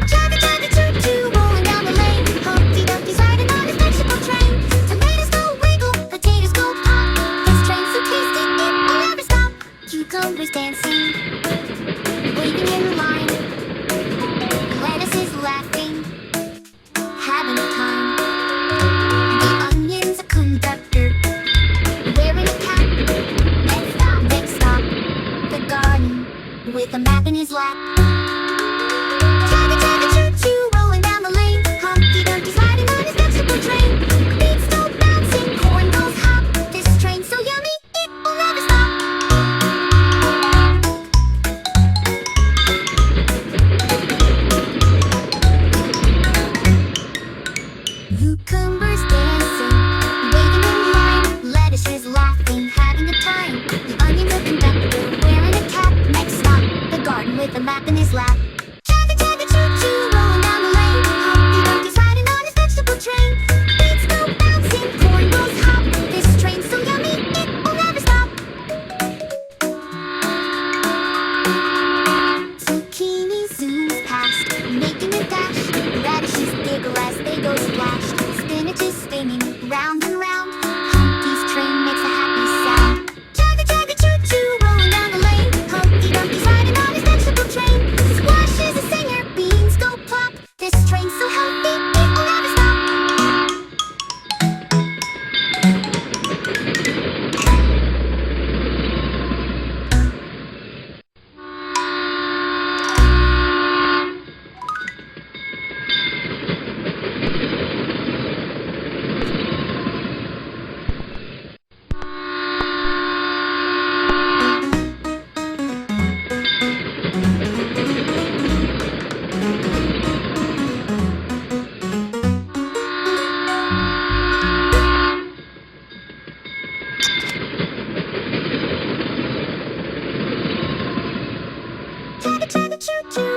Chugga chugga choo choo, rolling down the lane. Humpty Dumpty's riding on his vegetable train. Tomatoes go wiggle, potatoes go pop. This train's so tasty, it will never stop. Cucumbers dancing, waiting in line. Lettuce is laughing, having a time. The onion's a conductor, wearing a cap. Next stop, the garden, with a map in his lap. Chugga chugga choo choo, rolling down the lane. Humpty Dumpty's riding on his vegetable train. Beets go bouncing, corn goes hop. This train's so yummy, it will never stop. Cucumbers dancing, waiting in line. Lettuce is laughing, having a time. The onion's a conductor, wearing a cap. Next stop, the garden with a map in his lap. Chugga chugga choo choo, rolling down the lane. Humpty Dumpty's riding on his vegetable train. Beets go bouncing, corn goes hop. This train's so yummy, it will never stop. Zucchini zooms past, making a dash. Radishes giggle as they go splash. Spinach is spinning round and round. Humpty's train makes a happy sound. Chugga chugga choo choo, rolling down the lane. Humpty Dumpty's riding on his vegetable train. Squash is a singer, beans go plop. This train's so healthy, it will never stop. Chugga chugga choo choo,